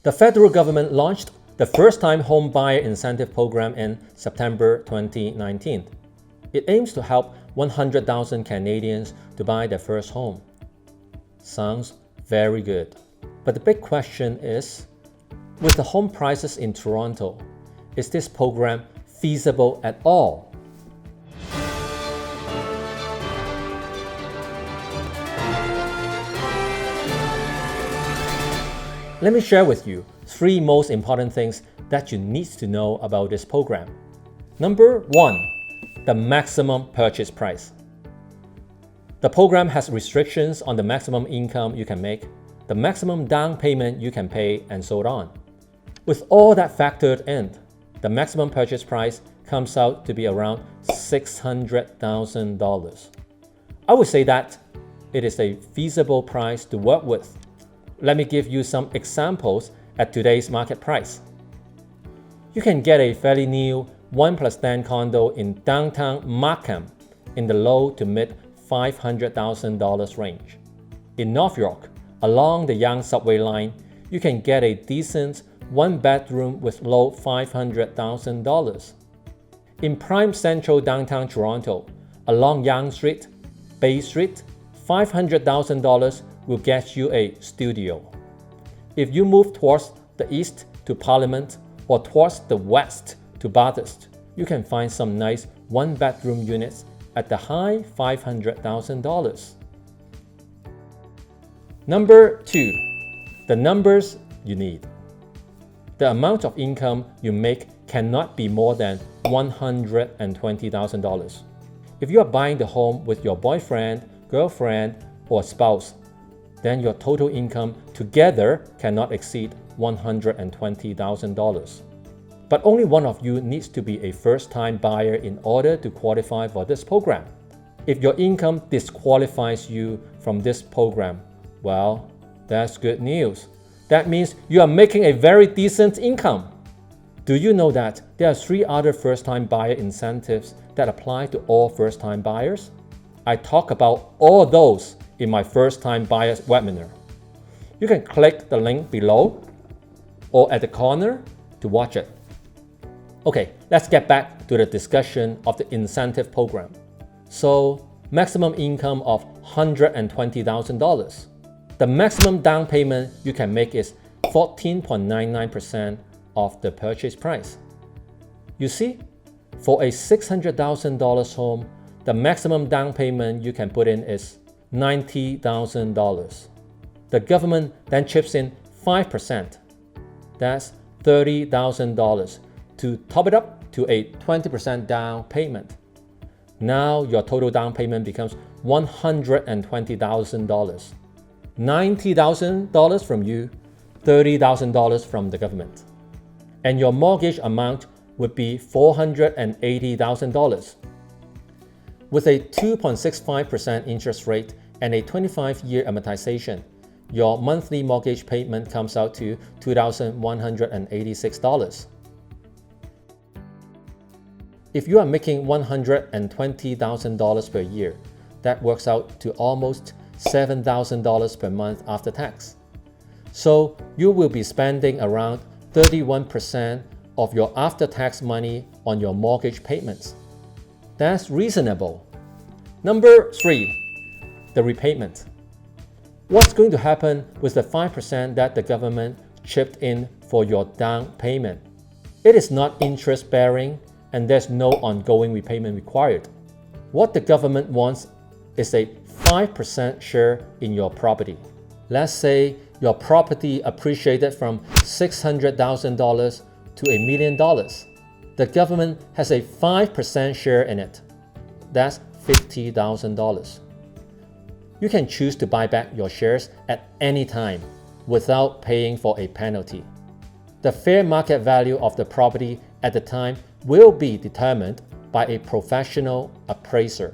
The federal government launched the First-Time Home Buyer Incentive Program in September 2019. It aims to help 100,000 Canadians to buy their first home. Sounds very good. But the big question is, with the home prices in Toronto, is this program feasible at all? Let me share with you 3 most important things that you need to know about this program. Number 1, the maximum purchase price. The program has restrictions on the maximum income you can make, the maximum down payment you can pay, and so on. With all that factored in, the maximum purchase price comes out to be around $600,000. I would say that it is a feasible price to work with. Let me give you some examples at today's market price. You can get a fairly new 1+10 condo in downtown Markham in the low to mid $500,000 range. In North York, along the Yonge subway line, you can get a decent 1-bedroom with low $500,000. In prime central downtown Toronto, along Yonge Street, Bay Street, $500,000 will get you a studio. If you move towards the east to Parliament or towards the west to Bathurst, you can find some nice 1-bedroom units at the high $500,000. Number 2, the numbers you need. The amount of income you make cannot be more than $120,000. If you are buying the home with your boyfriend, girlfriend, or spouse, then your total income together cannot exceed $120,000. But only one of you needs to be a first-time buyer in order to qualify for this program. If your income disqualifies you from this program, well, that's good news. That means you are making a very decent income. Do you know that there are 3 other first-time buyer incentives that apply to all first-time buyers? I talk about all those in my first-time buyers webinar. You can click the link below or at the corner to watch it. Okay, let's get back to the discussion of the incentive program. So, maximum income of $120,000. The maximum down payment you can make is 14.99% of the purchase price. You see, for a $600,000 home, the maximum down payment you can put in is $90,000. The government then chips in 5%. That's $30,000 to top it up to a 20% down payment. Now your total down payment becomes $120,000. $90,000 from you, $30,000 from the government. And your mortgage amount would be $480,000. With a 2.65% interest rate and a 25-year amortization, your monthly mortgage payment comes out to $2,186. If you are making $120,000 per year, that works out to almost $7,000 per month after tax. So you will be spending around 31% of your after-tax money on your mortgage payments. That's reasonable. Number 3, the repayment. What's going to happen with the 5% that the government chipped in for your down payment? It is not interest-bearing and there's no ongoing repayment required. What the government wants is a 5% share in your property. Let's say your property appreciated from $600,000 to $1 million. The government has a 5% share in it. That's $50,000. You can choose to buy back your shares at any time without paying for a penalty. The fair market value of the property at the time will be determined by a professional appraiser.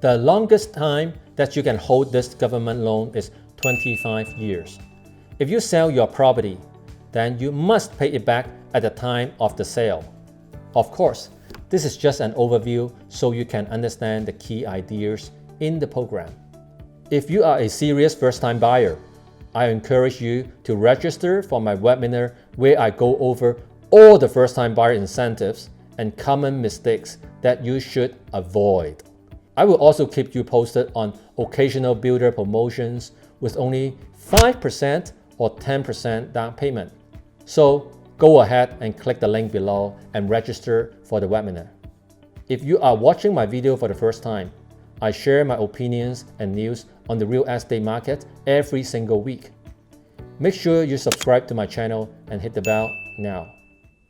The longest time that you can hold this government loan is 25 years. If you sell your property, then you must pay it back at the time of the sale. Of course, this is just an overview so you can understand the key ideas in the program. If you are a serious first-time buyer, I encourage you to register for my webinar where I go over all the first-time buyer incentives and common mistakes that you should avoid. I will also keep you posted on occasional builder promotions with only 5% or 10% down payment. So go ahead and click the link below and register for the webinar. If you are watching my video for the first time, I share my opinions and news on the real estate market every single week. Make sure you subscribe to my channel and hit the bell now.